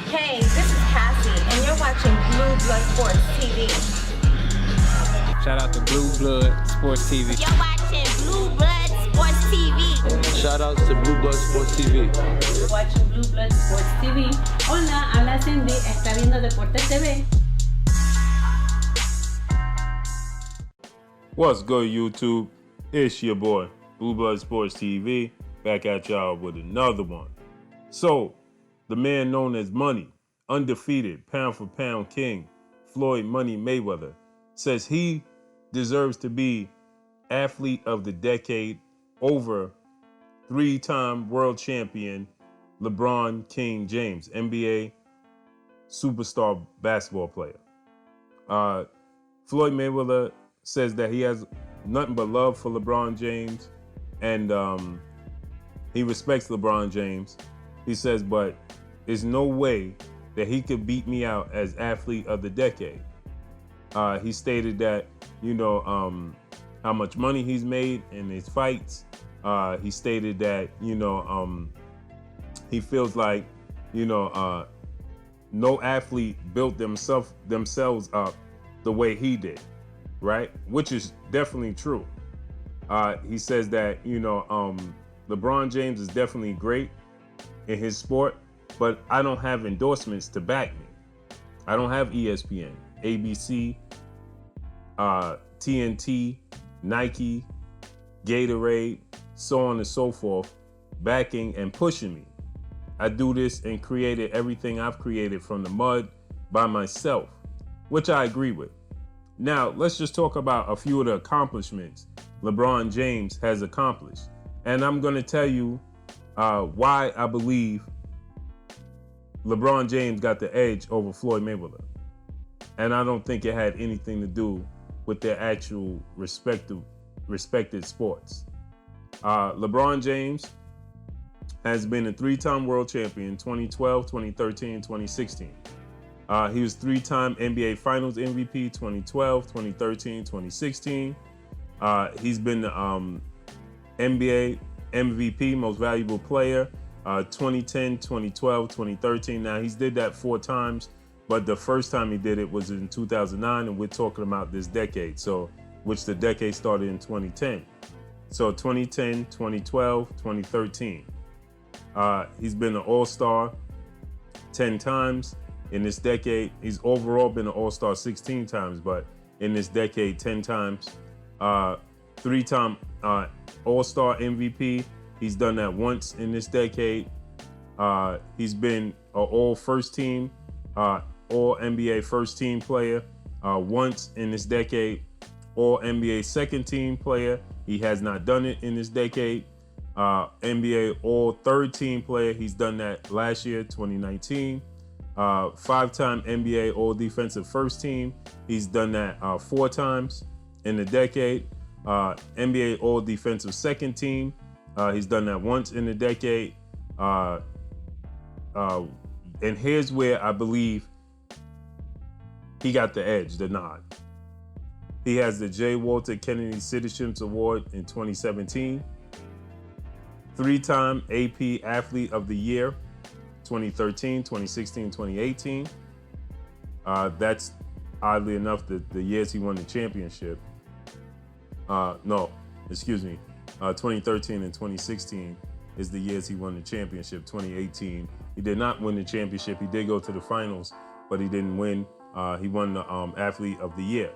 Hey, this is Cassie, and you're watching Blue Blood Sports TV. Shout out to Blue Blood Sports TV. You're watching Blue Blood Sports TV. Shout outs to Blue Blood Sports TV. You're watching Blue Blood Sports TV. Hola, habla Cindy, está viendo Deportes TV. What's good, YouTube? It's your boy, Blue Blood Sports TV, back at y'all with another one. So, the man known as Money, undefeated pound-for-pound king, Floyd Money Mayweather, says he deserves to be athlete of the decade over three-time world champion LeBron King James, NBA superstar basketball player. Floyd Mayweather says that he has nothing but love for LeBron James, and he respects LeBron James. He says, but there's no way that he could beat me out as athlete of the decade. He stated that, how much money he's made in his fights. He stated that, he feels like, no athlete built themselves up the way he did, right? Which is definitely true. He says that, LeBron James is definitely great in his sport, but I don't have endorsements to back me. I don't have ESPN, ABC, TNT, Nike, Gatorade, so on and so forth, backing and pushing me. I do this and created everything I've created from the mud by myself, which I agree with. Now, let's just talk about a few of the accomplishments LeBron James has accomplished. And I'm going to tell you why I believe LeBron James got the edge over Floyd Mayweather. And I don't think it had anything to do with their actual respected sports. LeBron James has been a three-time world champion, 2012, 2013, 2016. He was three-time NBA Finals MVP, 2012, 2013, 2016. He's been NBA MVP, Most Valuable Player, 2010, 2012, 2013. Now, he's did that 4 times, but the first time he did it was in 2009, and we're talking about this decade, which the decade started in 2010. So 2010, 2012, 2013. He's been an All-Star 10 times. In this decade, he's overall been an All-Star 16 times, but in this decade, 10 times. 3-time All-Star MVP. He's done that once in this decade. He's been an All-First Team, All-NBA First Team player once in this decade. All-NBA Second Team player. He has not done it in this decade. NBA All-Third Team player. He's done that last year, 2019. 5-time NBA All-Defensive First Team. He's done that 4 times in the decade. NBA All-Defensive Second Team. He's done that once in the decade. And here's where I believe he got the edge, the nod. He has the J. Walter Kennedy Citizenship Award in 2017. 3-time AP Athlete of the Year, 2013, 2016, 2018. That's oddly enough the years he won the championship. 2013 and 2016 is the years he won the championship. 2018, he did not win the championship. He did go to the finals, but he didn't win. He won the Athlete of the Year,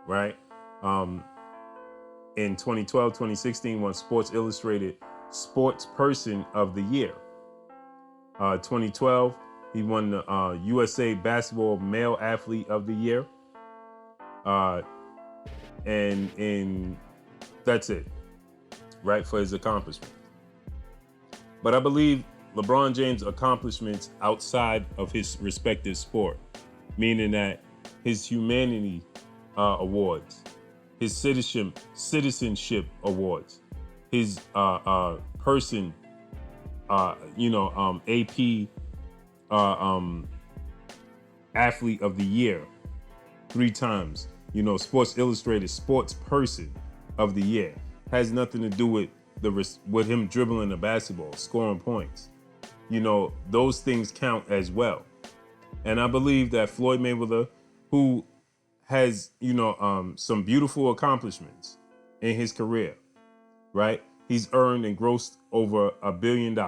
right? In 2012, 2016, won Sports Illustrated Sports Person of the Year. 2012, he won the USA Basketball Male Athlete of the Year. And that's it, right, for his accomplishments. But I believe LeBron James' accomplishments outside of his respective sport, meaning that his humanity awards, his citizenship awards, his person, AP Athlete of the Year 3 times, Sports Illustrated Sports Person of the Year, has nothing to do with him dribbling the basketball, scoring points. Those things count as well. And I believe that Floyd Mayweather, who has, some beautiful accomplishments in his career, right? He's earned and grossed over $1 billion.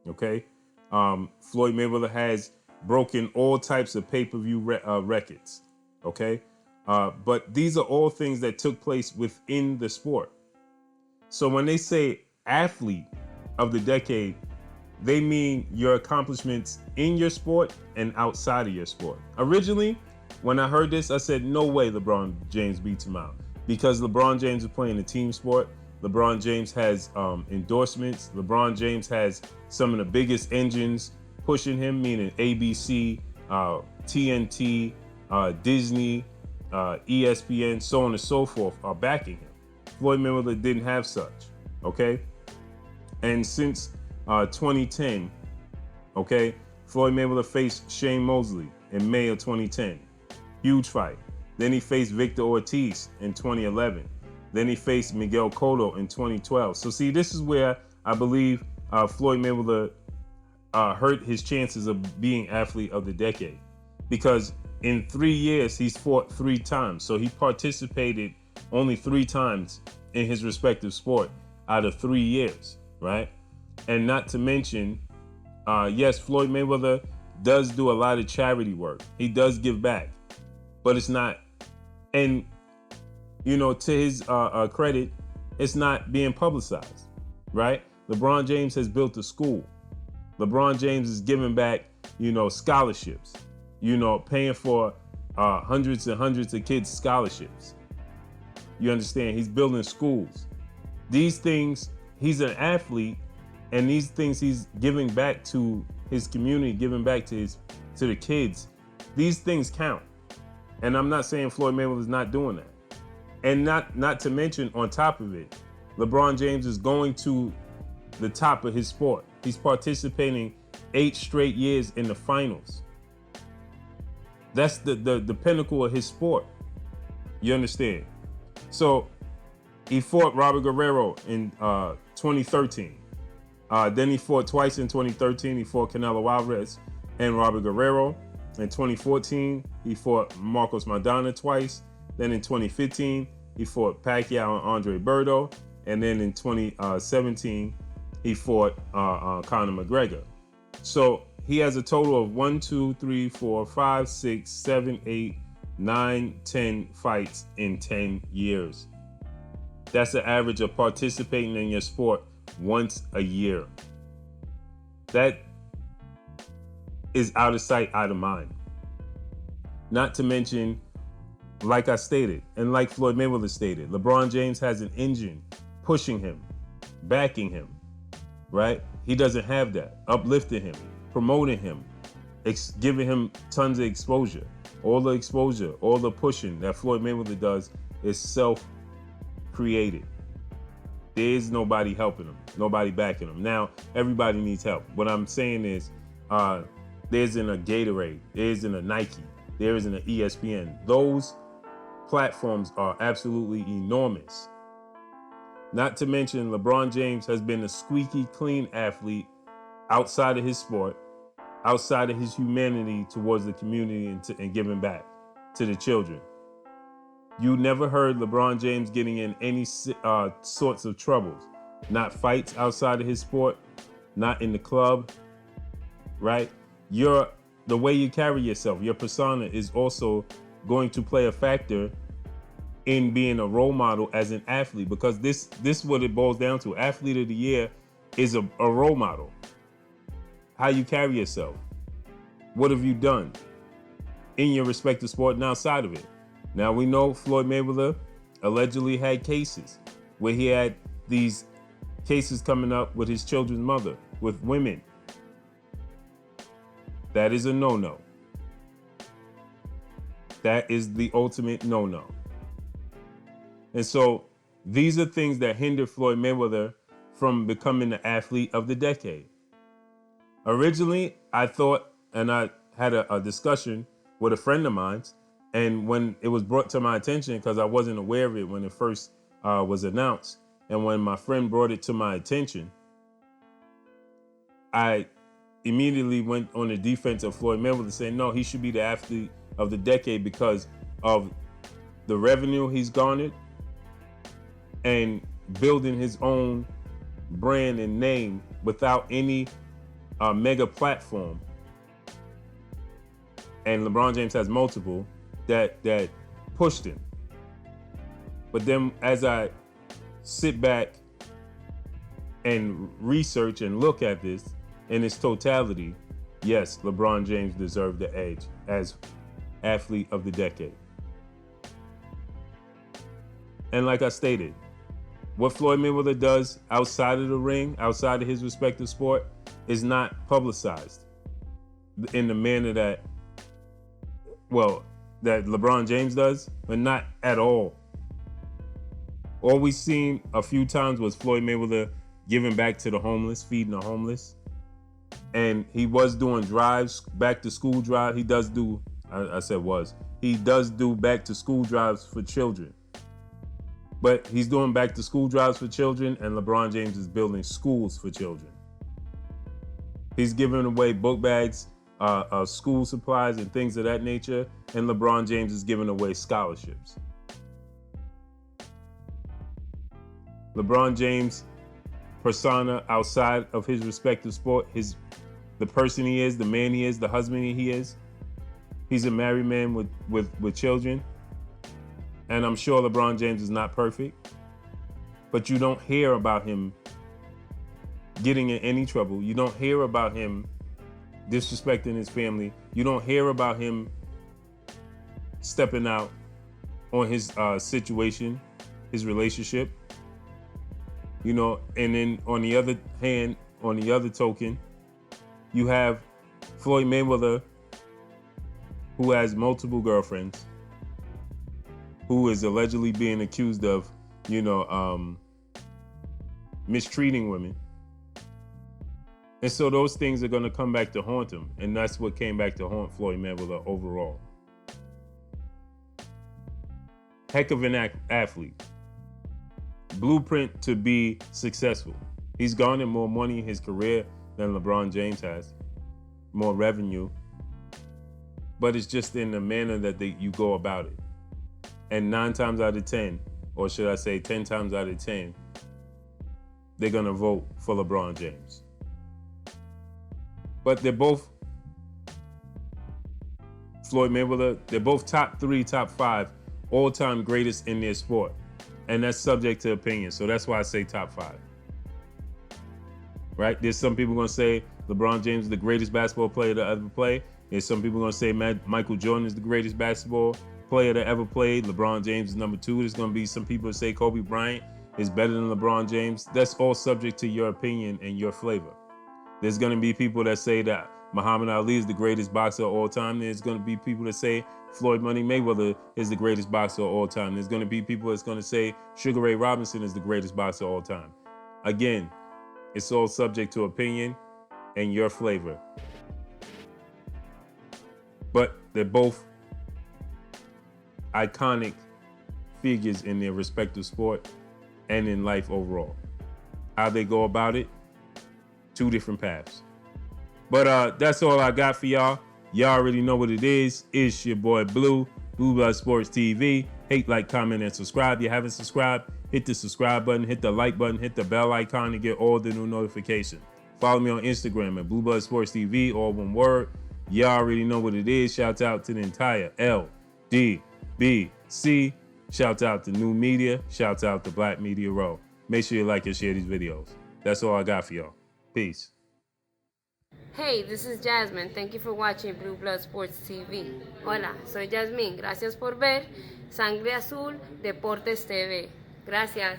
Okay. Floyd Mayweather has broken all types of pay-per-view records. Okay. But these are all things that took place within the sport. So when they say athlete of the decade, they mean your accomplishments in your sport and outside of your sport. Originally, when I heard this, I said, no way LeBron James beats him out, because LeBron James is playing a team sport. LeBron James has endorsements. LeBron James has some of the biggest engines pushing him, meaning ABC, TNT, Disney, ESPN, so on and so forth, are backing him. Floyd Mayweather didn't have such, okay? And since 2010, okay, Floyd Mayweather faced Shane Mosley in May of 2010. Huge fight. Then he faced Victor Ortiz in 2011. Then he faced Miguel Cotto in 2012. So see, this is where I believe Floyd Mayweather hurt his chances of being athlete of the decade, because in 3 years he's fought 3 times. So he participated only 3 times in his respective sport out of 3 years, right? And not to mention, yes, Floyd Mayweather does do a lot of charity work. He does give back, but it's not, and to his credit, it's not being publicized, right? LeBron James has built a school. LeBron James is giving back, scholarships, paying for hundreds and hundreds of kids' scholarships. You understand? He's building schools. These things, he's an athlete, and these things he's giving back to his community, giving back to the kids. These things count. And I'm not saying Floyd Mayweather's not doing that. And not to mention, on top of it, LeBron James is going to the top of his sport. He's participating 8 straight years in the finals. That's the pinnacle of his sport. You understand? So he fought Robert Guerrero in 2013. Then he fought twice in 2013. He fought Canelo Alvarez and Robert Guerrero. In 2014, he fought Marcos Maidana twice. Then in 2015, he fought Pacquiao and Andre Berto. And then in 2017, he fought Conor McGregor. So he has a total of 1, 2, 3, 4, 5, 6, 7, 8, 9, 10 fights in 10 years. That's the average of participating in your sport once a year. That is out of sight, out of mind. Not to mention, like I stated, and like Floyd Mayweather stated, LeBron James has an engine pushing him, backing him, right? He doesn't have that. Uplifting him, promoting him, giving him tons of exposure. All the exposure, all the pushing that Floyd Mayweather does is self-created. There is nobody helping him, nobody backing him. Now, everybody needs help. What I'm saying is, there isn't a Gatorade, there isn't a Nike, there isn't an ESPN. Those platforms are absolutely enormous. Not to mention, LeBron James has been a squeaky clean athlete outside of his sport, outside of his humanity towards the community and giving back to the children. You never heard LeBron James getting in any sorts of troubles. Not fights outside of his sport, not in the club, right? The way you carry yourself, your persona is also going to play a factor in being a role model as an athlete, because this is what it boils down to. Athlete of the year is a role model. How you carry yourself. What have you done in your respective sport and outside of it? Now, we know Floyd Mayweather allegedly had cases where he had these cases coming up with his children's mother, with women. That is a no-no. That is the ultimate no-no. And so these are things that hinder Floyd Mayweather from becoming the athlete of the decade. Originally, I thought, and I had a discussion with a friend of mine, and when it was brought to my attention, because I wasn't aware of it when it first was announced, and when my friend brought it to my attention, I immediately went on the defense of Floyd Mayweather, saying no, he should be the athlete of the decade because of the revenue he's garnered and building his own brand and name without any mega platform. And LeBron James has multiple that pushed him. But then as I sit back and research and look at this in its totality, yes, LeBron James deserved the edge as athlete of the decade. And like I stated, what Floyd Mayweather does outside of the ring, outside of his respective sport, is not publicized in the manner that LeBron James does, but not at all. All we've seen a few times was Floyd Mayweather giving back to the homeless, feeding the homeless. And he was doing drives, back to school drive. He does do, he does do back to school drives for children. But he's doing back to school drives for children, and LeBron James is building schools for children. He's giving away book bags, school supplies, and things of that nature, and LeBron James is giving away scholarships. LeBron James' persona outside of his respective sport, the person he is, the man he is, the husband he is. He's a married man with children. And I'm sure LeBron James is not perfect, but you don't hear about him getting in any trouble. You don't hear about him disrespecting his family. You don't hear about him stepping out on his situation, his relationship. You know, and then on the other hand, on the other token, you have Floyd Mayweather, who has multiple girlfriends, who is allegedly being accused of, mistreating women. And so those things are going to come back to haunt him. And that's what came back to haunt Floyd Mayweather overall. Heck of an athlete. Blueprint to be successful. He's garnered more money in his career than LeBron James has. More revenue. But it's just in the manner that you go about it. And 9 times out of 10, or should I say 10 times out of 10, they're going to vote for LeBron James. But they're both Floyd Mayweather, they're both top 3, top 5 all-time greatest in their sport. And that's subject to opinion. So that's why I say top 5. Right? There's some people going to say LeBron James is the greatest basketball player to ever play. There's some people going to say Michael Jordan is the greatest basketball player that ever played. LeBron James is number 2. There's going to be some people that say Kobe Bryant is better than LeBron James. That's all subject to your opinion and your flavor. There's going to be people that say that Muhammad Ali is the greatest boxer of all time. There's going to be people that say Floyd Money Mayweather is the greatest boxer of all time. There's going to be people that's going to say Sugar Ray Robinson is the greatest boxer of all time. Again, it's all subject to opinion and your flavor. But they're both iconic figures in their respective sport and in life overall. How they go about it, 2 different paths. But that's all I got for y'all. Y'all already know what it is. It's your boy Blue Blood Sports TV. Hate, like, comment, and subscribe. If you haven't subscribed, hit the subscribe button, hit the like button, hit the bell icon to get all the new notifications. Follow me on Instagram at Blue Blood Sports TV, all one word. Y'all already know what it is. Shout out to the entire LDBC. Shout out to New Media. Shout out to Black Media Row. Make sure you like and share these videos. That's all I got for y'all. Peace. Hey, this is Jasmine. Thank you for watching Blue Blood Sports TV. Hola, soy Jasmine. Gracias por ver Sangre Azul Deportes TV. Gracias.